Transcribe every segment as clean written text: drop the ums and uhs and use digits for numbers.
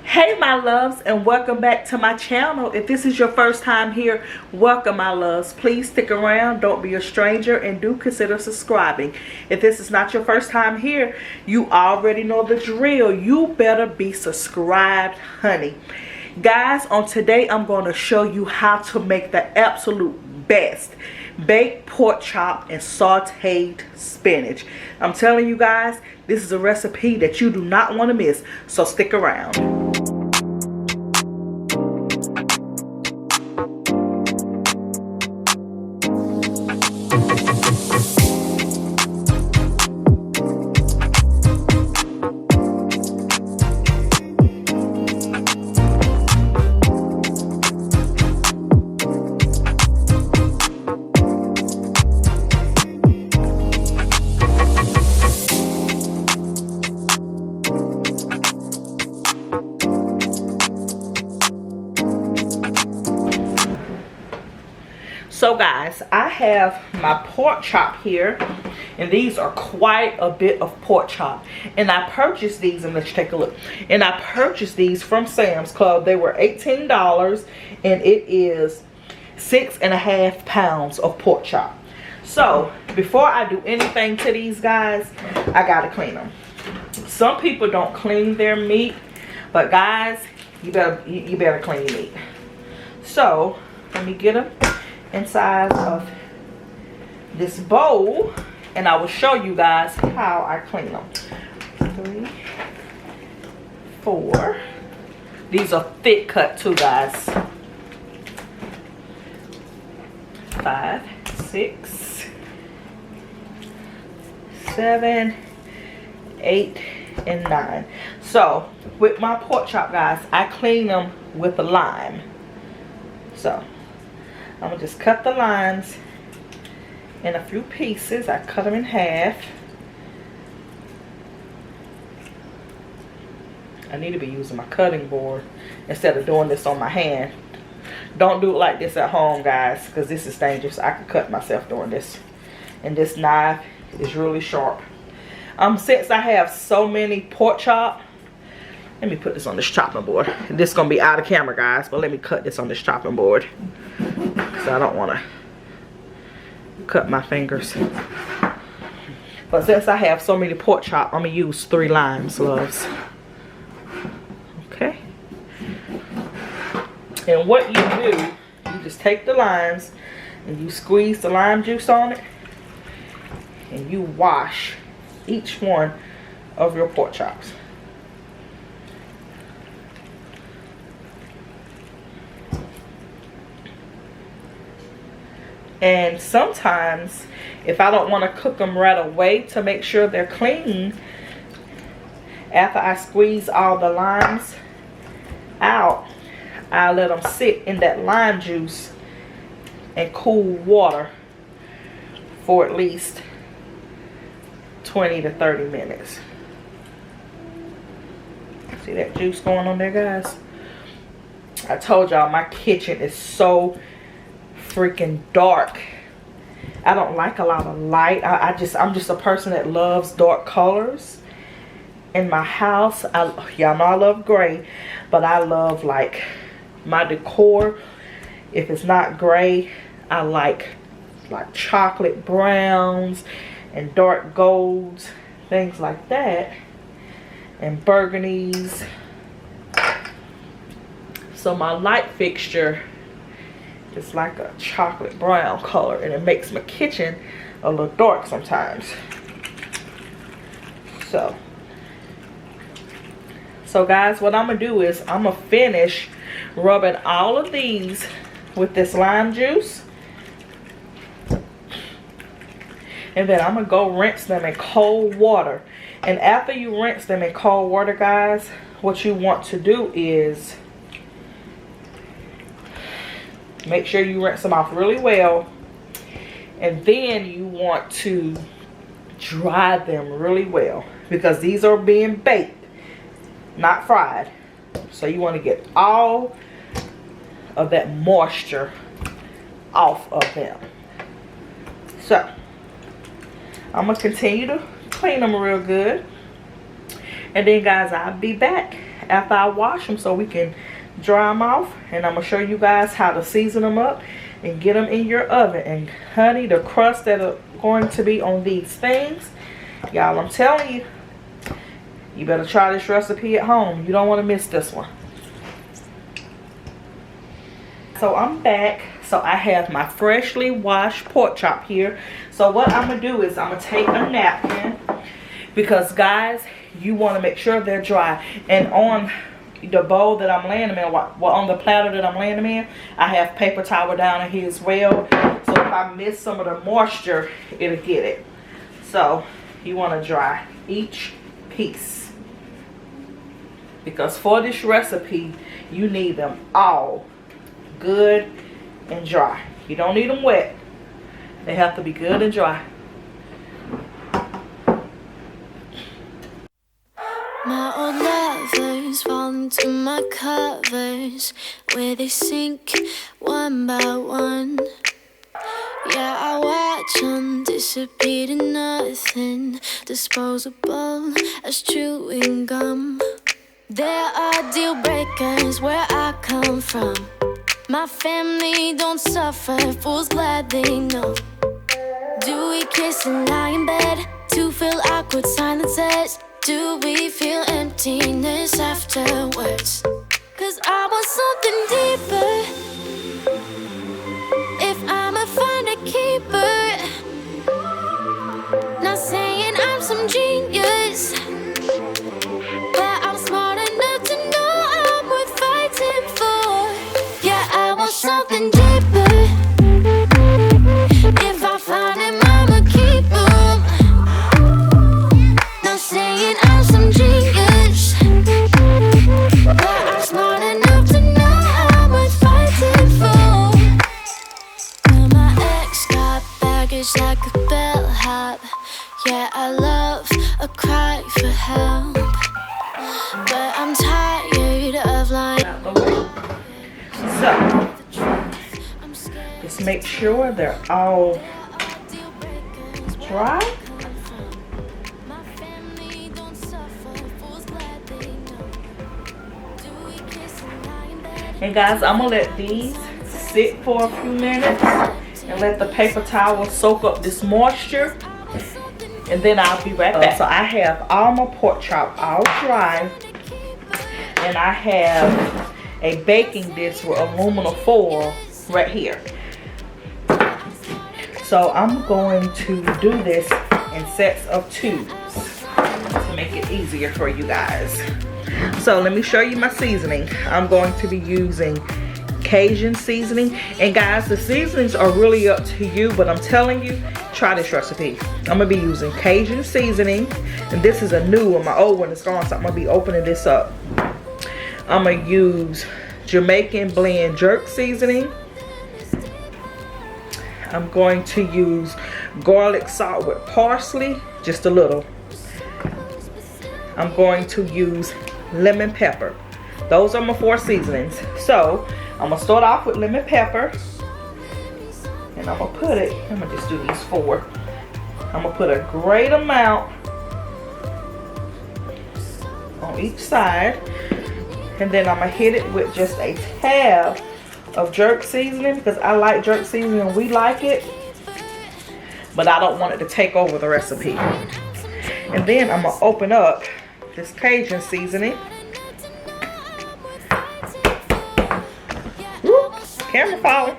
Hey my loves, and welcome back to my channel. If this is your first time here, welcome my loves. Please stick around, don't be a stranger, and do consider subscribing. If this is not your first time here, you already know the drill. You better be subscribed, honey. Guys, on today I'm going to show you how to make the absolute best baked pork chop and sauteed spinach. I'm telling you guys, this is a recipe that you do not want to miss, so stick around. So guys, I have my pork chop here, and these are quite a bit of pork chop. And I purchased these, and let's take a look. And I purchased these from Sam's Club. They were $18, and it is 6.5 pounds of pork chop. So before I do anything to these guys, I gotta clean them. Some people don't clean their meat, but guys, you better clean your meat. So let me get them inside of this bowl, and I will show you guys how I clean them. 3, 4. These are thick cut too, guys. 5, 6, 7, 8, and 9. So with my pork chop, guys, I clean them with a lime. So I'm gonna just cut the limes in a few pieces. I cut them in half. I need to be using my cutting board instead of doing this on my hand. Don't do it like this at home, guys, because this is dangerous. I could cut myself doing this. And this knife is really sharp. Since I have so many pork chop, let me put this on this chopping board. This is gonna be out of camera, guys, but let me cut this on this chopping board, because I don't want to cut my fingers. But since I have so many pork chop, I'm gonna use 3 limes, loves. Okay. And what you do, you just take the limes and you squeeze the lime juice on it, and you wash each one of your pork chops. And sometimes, if I don't want to cook them right away to make sure they're clean, after I squeeze all the limes out, I let them sit in that lime juice and cool water for at least 20 to 30 minutes. See that juice going on there, guys? I told y'all my kitchen is so freaking dark. I don't like a lot of light. I'm just a person that loves dark colors. In my house, y'all know I love gray, but I love like my decor. If it's not gray, I like chocolate browns and dark golds, things like that, and burgundies. So my light fixture, it's like a chocolate brown color, and it makes my kitchen a little dark sometimes. So guys, what I'm gonna do is I'm gonna finish rubbing all of these with this lime juice, and then I'm gonna go rinse them in cold water. And after you rinse them in cold water, guys, what you want to do is make sure you rinse them off really well, and then you want to dry them really well, because these are being baked, not fried. So you want to get all of that moisture off of them. So I'm gonna continue to clean them real good, and then guys, I'll be back after I wash them so we can dry them off. And I'm going to show you guys how to season them up and get them in your oven. And honey, the crust that are going to be on these things, y'all, I'm telling you, you better try this recipe at home. You don't want to miss this one. So I'm back. So I have my freshly washed pork chop here. So what I'm going to do is I'm going to take a napkin, because guys, you want to make sure they're dry. And on the bowl that I'm laying them in, well, on the platter that I'm laying them in, I have paper towel down in here as well. So if I miss some of the moisture, it'll get it. So you want to dry each piece, because for this recipe, you need them all good and dry. You don't need them wet. They have to be good and dry. My old lovers fall into my covers, where they sink one by one. Yeah, I watch them disappear to nothing, disposable as chewing gum. There are deal breakers where I come from. My family don't suffer, fools glad they know. Do we kiss and lie in bed to fill awkward silences? Do we feel emptiness afterwards? 'Cause I want something deeper. If I'ma find a keeper, not saying I'm some genius, but I'm smart enough to know I'm worth fighting for. Yeah, I want something deeper. If I find him, I'ma keep him. Not saying I'm some genius, but I'm smart enough to know I'm worth fighting for. Well, my ex got baggage like a bellhop. Yeah, I love a cry for help, but I'm tired of lying. So just make sure they're all dry. And guys, I'm gonna let these sit for a few minutes and let the paper towel soak up this moisture, and then I'll be right back. So I have all my pork chop all dry, and I have a baking dish with aluminum foil right here. So I'm going to do this in sets of 2 to make it easier for you guys. So let me show you my seasoning. I'm going to be using Cajun seasoning. And guys, the seasonings are really up to you, but I'm telling you, try this recipe. I'm gonna be using Cajun seasoning, and this is a new one. My old one is gone, so I'm gonna be opening this up. I'm gonna use Jamaican blend jerk seasoning. I'm going to use garlic salt with parsley, just a little. I'm going to use lemon pepper. Those are my 4 seasonings. So I'm gonna start off with lemon pepper, and I'm gonna put it, I'm gonna just do these 4. I'm gonna put a great amount on each side, and then I'm gonna hit it with just a tab of jerk seasoning, because I like jerk seasoning and we like it, but I don't want it to take over the recipe. And then I'm gonna open up this Cajun seasoning. Woo, camera falling.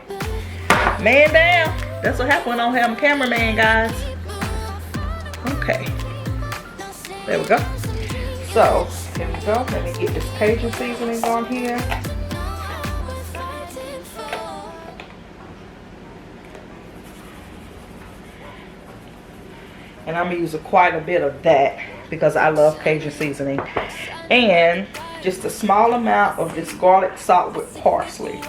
Man down. That's what happens when I don't have a cameraman, guys. Okay. There we go. So, here we go. Let me get this Cajun seasoning on here. And I'm going to use quite a bit of that because I love Cajun seasoning. And just a small amount of this garlic salt with parsley.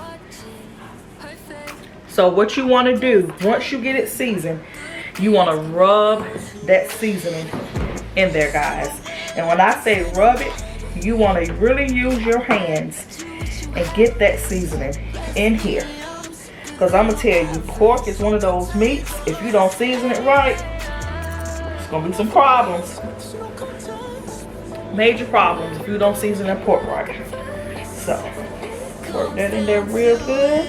So what you want to do, once you get it seasoned, you want to rub that seasoning in there, guys. And when I say rub it, you want to really use your hands and get that seasoning in here. Because I'm going to tell you, pork is one of those meats, if you don't season it right, it's going to be some problems. major problems if you don't season that pork right. So, work that in there real good.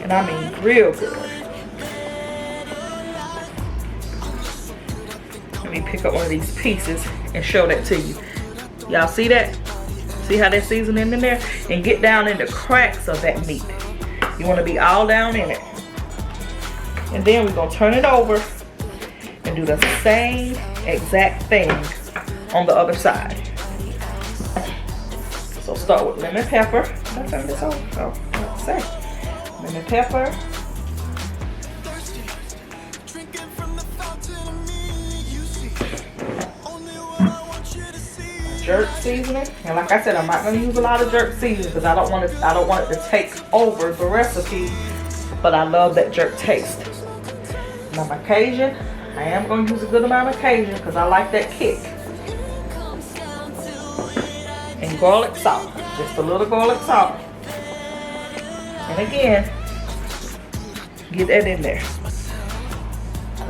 And I mean real good. Let me pick up one of these pieces and show that to you. Y'all see that? See how that seasoning in there? And get down in the cracks of that meat. You want to be all down in it. And then we're going to turn it over and do the same exact thing on the other side. So start with lemon pepper. Did I turn this over? Oh, let's say. Lemon pepper. Jerk seasoning, and like I said, I'm not going to use a lot of jerk seasoning because I don't want it to take over the recipe, but I love that jerk taste. Now my Cajun, I am going to use a good amount of Cajun because I like that kick. And garlic salt, just a little garlic salt. And again, get that in there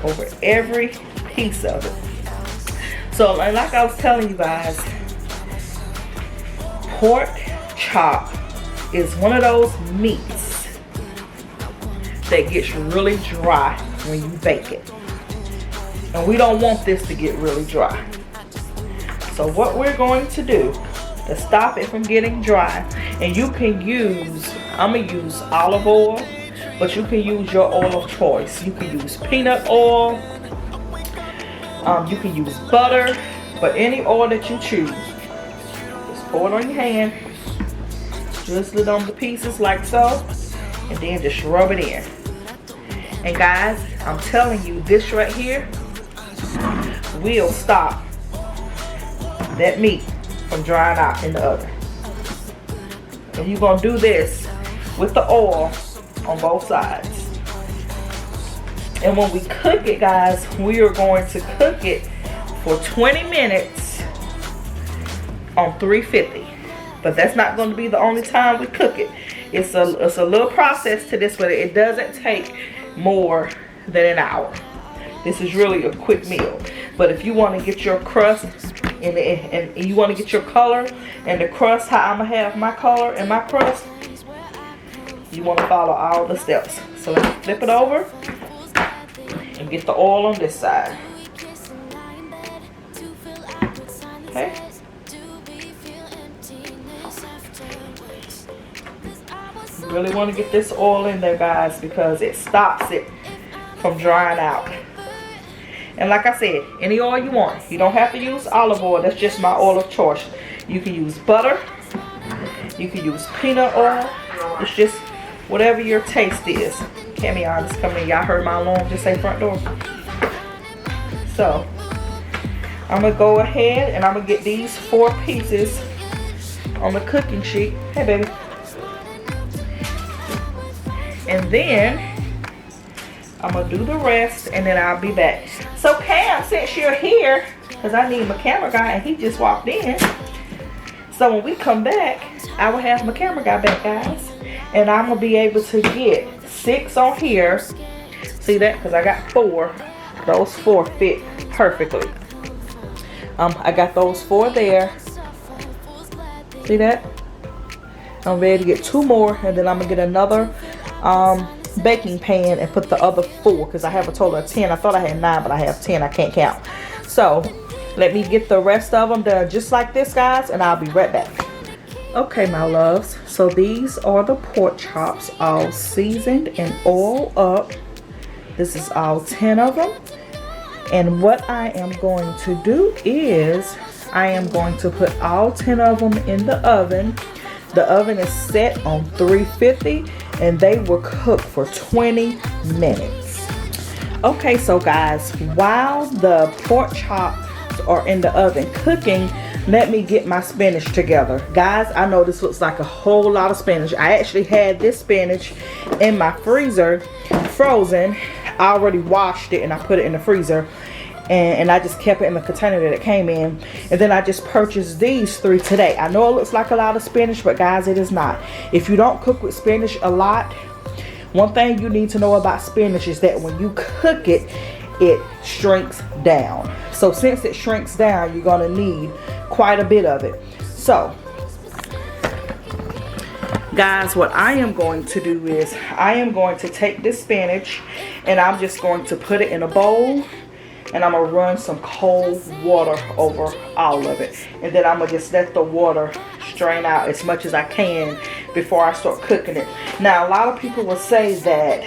over every piece of it. So like I was telling you guys, pork chop is one of those meats that gets really dry when you bake it. And we don't want this to get really dry. So what we're going to do to stop it from getting dry, and you can use, I'm going to use olive oil, but you can use your oil of choice. You can use peanut oil, you can use butter, but any oil that you choose. Just pour it on your hand, drizzle it on the pieces like so, and then just rub it in. And guys, I'm telling you, this right here will stop that meat from drying out in the oven. And you're going to do this with the oil on both sides. And when we cook it, guys, we are going to cook it for 20 minutes on 350. But that's not going to be the only time we cook it. It's a little process to this, but it doesn't take more than an hour. This is really a quick meal. But if you want to get your crust and you want to get your color and the crust, how I'm going to have my color and my crust, you want to follow all the steps. So let's flip it over and get the oil on this side. Okay. You really want to get this oil in there, guys, because it stops it from drying out. And like I said, any oil you want. You don't have to use olive oil. That's just my oil of choice. You can use butter. You can use peanut oil. It's just whatever your taste is. Camion is coming in. Y'all heard my alarm just say front door. So, I'm going to go ahead and I'm going to get these 4 pieces on the cooking sheet. Hey, baby. And then I'm going to do the rest and then I'll be back. So Cam, since you're here, because I need my camera guy and he just walked in. So when we come back, I will have my camera guy back, guys. And I'm going to be able to get 6 on here. See that? Because I got 4. Those 4 fit perfectly. I got those 4 there. See that? I'm ready to get 2 more and then I'm going to get another baking pan and put the other 4 because I have a total of 10. I thought I had 9, but I have 10. I can't count. So let me get the rest of them done just like this, guys, and I'll be right back. Okay, my loves, so these are the pork chops all seasoned and oiled up. This is all 10 of them. And what I am going to do is I am going to put all 10 of them in the oven. The oven is set on 350 and they will cook for 20 minutes. Okay, so guys, while the pork chops are in the oven cooking, let me get my spinach together. Guys, I know this looks like a whole lot of spinach. I actually had this spinach in my freezer, frozen. I already washed it and I put it in the freezer. And I just kept it in the container that it came in. And then I just purchased these 3 today. I know it looks like a lot of spinach, but guys, it is not. If you don't cook with spinach a lot, one thing you need to know about spinach is that when you cook it, it shrinks down. So since it shrinks down, you're gonna need quite a bit of it. So guys, what I am going to do is I am going to take this spinach and I'm just going to put it in a bowl, and I'm gonna run some cold water over all of it, and then I'm gonna just let the water strain out as much as I can before I start cooking it. Now a lot of people will say that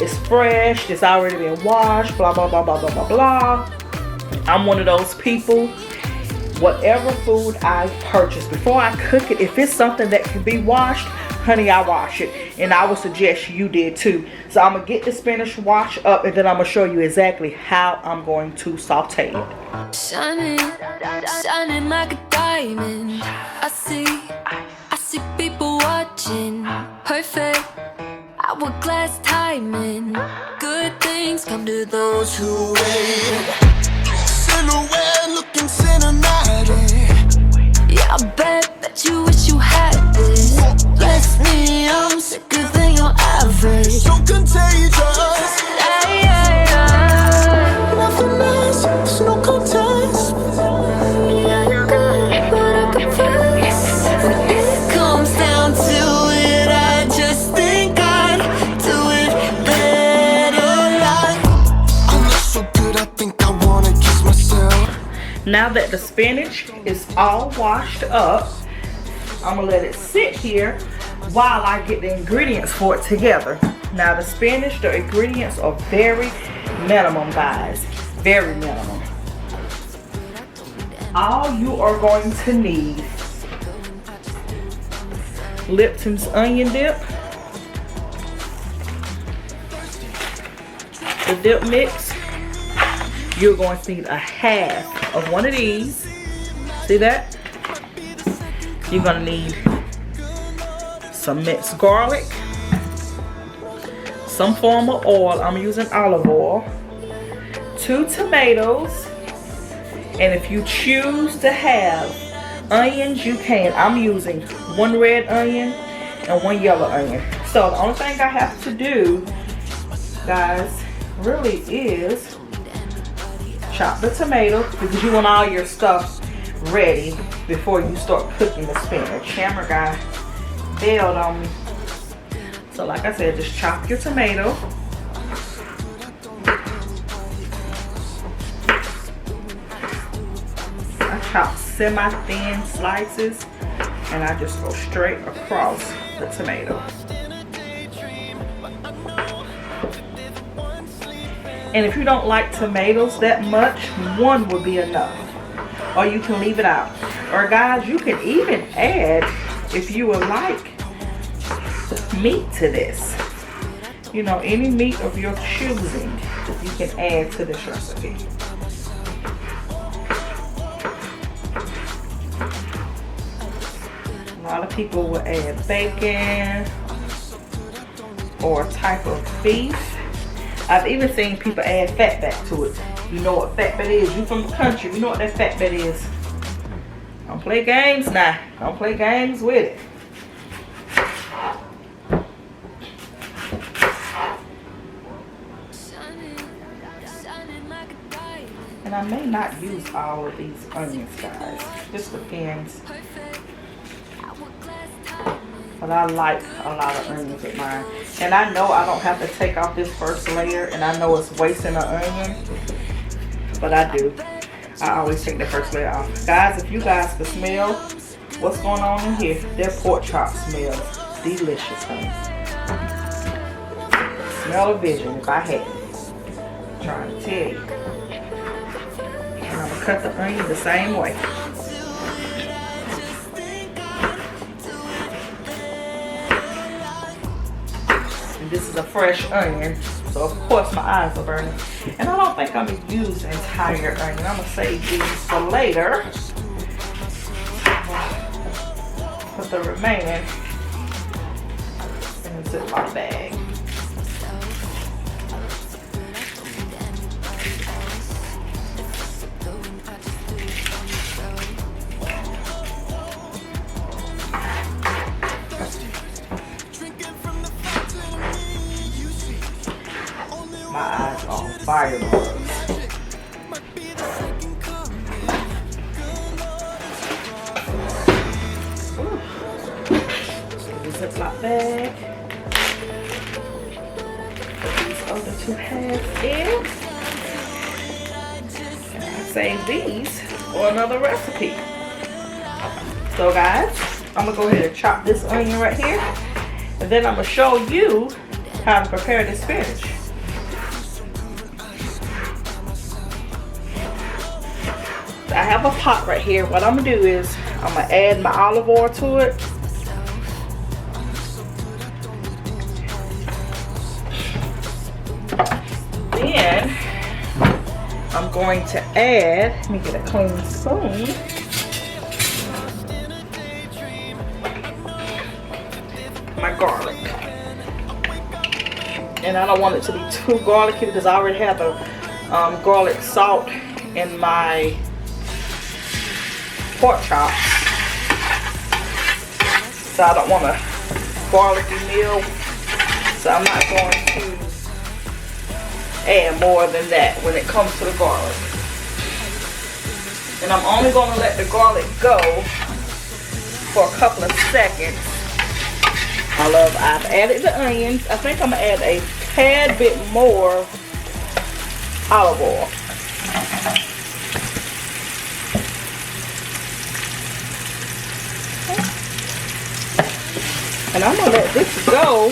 it's fresh, it's already been washed, blah blah blah blah blah blah blah. I'm one of those people. Whatever food I purchase, before I cook it, if it's something that can be washed, honey, I wash it. And I would suggest you did too. So I'm going to get the spinach washed up, and then I'm going to show you exactly how I'm going to saute it. Shining, shining like a diamond. I see people watching. Perfect, hourglass timing. Good things come to those who wait. Silhouette looking cinematic. Yeah, I bet you wish you had this. Bless me, I'm sicker than your average. So contagious. Nothing else, there's no contest. Yeah, you got what I confess. When it comes down to it, I just think I'd do it better. Like, I'm not so good, I think I wanna kiss myself. Now that the spinach is all washed up, I'm gonna let it sit here while I get the ingredients for it together. Now the spinach, the ingredients are very minimum, guys, very minimum. All you are going to need: Lipton's onion dip, the dip mix. You're going to need a half of one of these. See that? You're going to need some minced garlic, some form of oil. I'm using olive oil, 2 tomatoes, and if you choose to have onions, you can. I'm using 1 red onion and 1 yellow onion. So the only thing I have to do, guys, really is chop the tomato, because you want all your stuff ready before you start cooking the spinach. Camera guy bailed on me. So like I said, just chop your tomato. I chop semi-thin slices, and I just go straight across the tomato. And if you don't like tomatoes that much, 1 would be enough. Or you can leave it out. Or guys, you can even add, if you would like, meat to this. You know, any meat of your choosing, you can add to this recipe. A lot of people will add bacon or a type of beef. I've even seen people add fat back to it. You know what fat bat is. You from the country, you know what that fat bat is. Don't play games now. Don't play games with it. And I may not use all of these onions, guys. Just depends. But I like a lot of onions with mine. And I know I don't have to take off this first layer, and I know it's wasting an onion, but I do. I always take the first layer off. Guys, if you guys can smell what's going on in here, their pork chop smells delicious, honey. Smell of vision if I had it. I'm trying to tell you. And I'm gonna cut the onion the same way. This is a fresh onion, so of course my eyes are burning. And I don't think I'm gonna use the entire onion. I'm gonna save these for later. Put the remaining in the Ziploc bag. My eyes fire was. Ziploc bag. Put these other 2 halves in. And I save these for another recipe. So guys, I'm gonna go ahead and chop this onion right here, and then I'm gonna show you how to prepare this spinach. I have a pot right here. What I'm gonna do is I'm gonna add my olive oil to it. Then I'm going to add, let me get a clean spoon. My garlic. And I don't want it to be too garlicky because I already have the garlic salt in my pork chop. So I don't want a garlicky meal. So I'm not going to add more than that when it comes to the garlic. And I'm only going to let the garlic go for a couple of seconds. I've added the onions. I think I'm going to add a tad bit more olive oil. And I'm going to let this go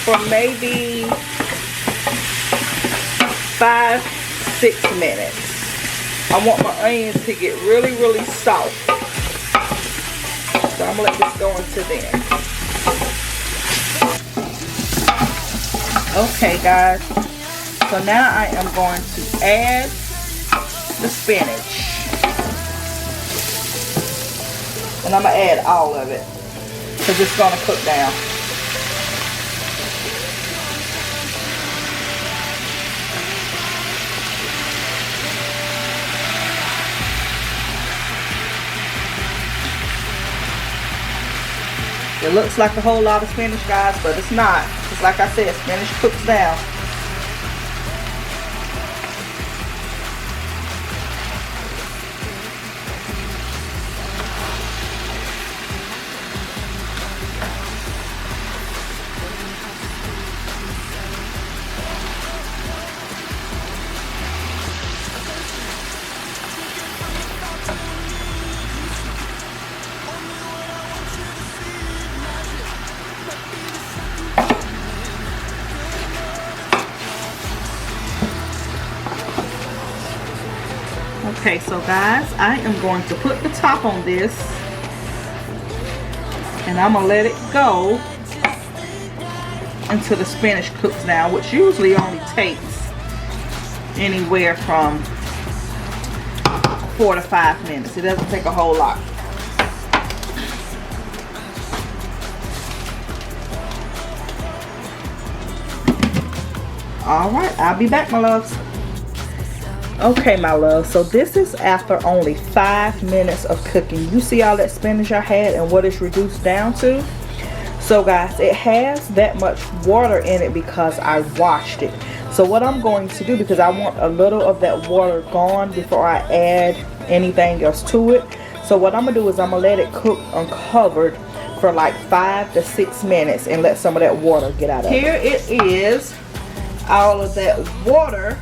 for maybe 5-6 minutes. I want my onions to get really, really soft. So I'm going to let this go until then. Okay guys, so now I am going to add the spinach. And I'm going to add all of it because it's going to cook down. It looks like a whole lot of spinach, guys, but it's not. Just like I said, spinach cooks down. Okay, so guys, I am going to put the top on this and I'm going to let it go until the spinach cooks down, which usually only takes anywhere from 4 to 5 minutes. It doesn't take a whole lot. Alright, I'll be back, my loves. Okay, my love, so this is after only 5 minutes of cooking. You see all that spinach I had and what it's reduced down to? So guys, it has that much water in it because I washed it. So what I'm going to do, because I want a little of that water gone before I add anything else to it. So what I'm going to do is I'm going to let it cook uncovered for like 5 to 6 minutes and let some of that water get out of it. Here it is. All of that water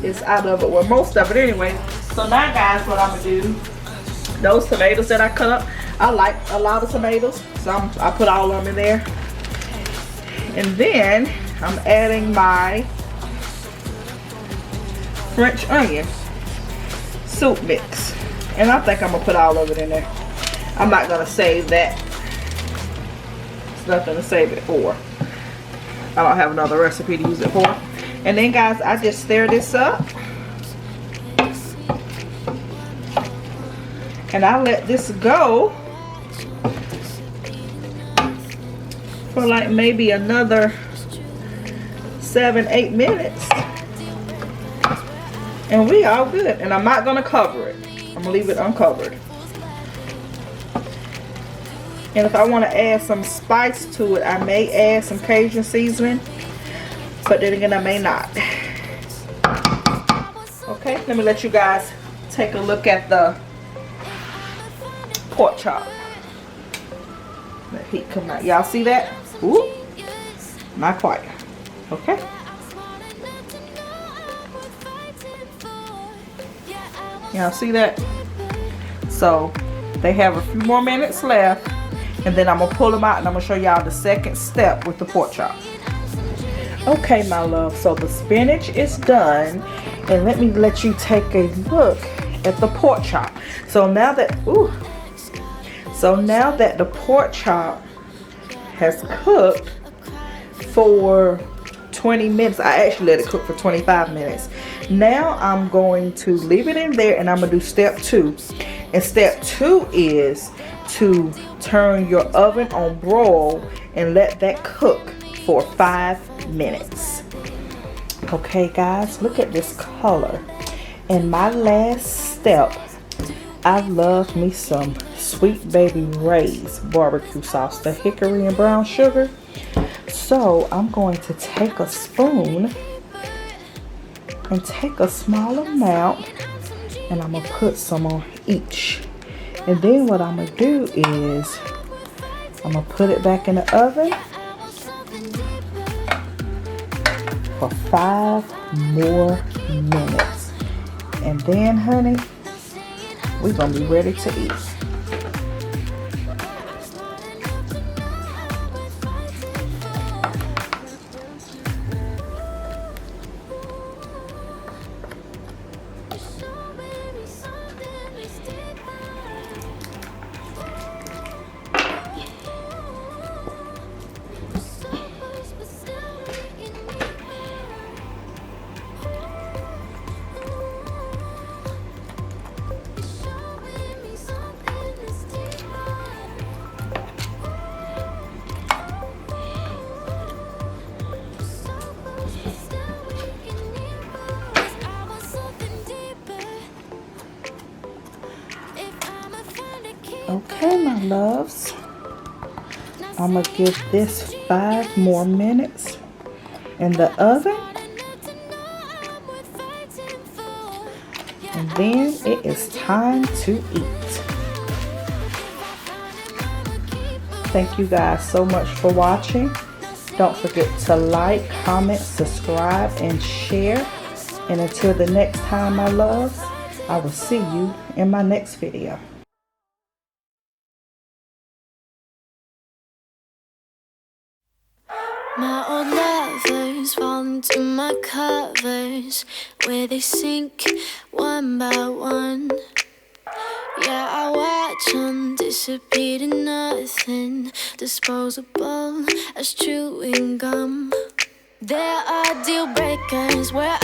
is out of it, well, most of it anyway. So now guys, what I'm gonna do, those tomatoes that I cut up, I like a lot of tomatoes, so I put all of them in there. And then I'm adding my French onion soup mix, and I think I'm gonna put all of it in there. I'm not gonna save that. There's nothing to save it for. I don't have another recipe to use it for. And then guys, I just stir this up and I let this go for like maybe another 7-8 minutes and we all good. And I'm not gonna cover it, I'm gonna leave it uncovered. And if I want to add some spice to it, I may add some Cajun seasoning. but then again I may not. Okay, let me let you guys take a look at the pork chop. Let heat come out. Y'all see that? Ooh, not quite. Okay. Y'all see that? So they have a few more minutes left, and then I'm gonna pull them out and I'm gonna show y'all the second step with the pork chop. Okay, my love, so the spinach is done, and let me let you take a look at the pork chop. So now that the pork chop has cooked for 20 minutes, I actually let it cook for 25 minutes. Now I'm going to leave it in there, and I'm gonna do step 2. And step 2 is to turn your oven on broil and let that cook for 5 minutes. Okay guys, look at this color. And my last step, I love me some Sweet Baby Ray's barbecue sauce, the hickory and brown sugar. So I'm going to take a spoon and take a small amount, and I'm gonna put some on each. And then what I'm gonna do is I'm gonna put it back in the oven for 5 more minutes. And then, honey, we're gonna be ready to eat. Okay, my loves, I'm gonna give this 5 more minutes in the oven, and then it is time to eat. Thank you guys so much for watching. Don't forget to like, comment, subscribe, and share. And until the next time, my loves, I will see you in my next video. My old lovers fall into my covers, where they sink one by one. Yeah, I watch them disappear to nothing, disposable as chewing gum. There are deal breakers where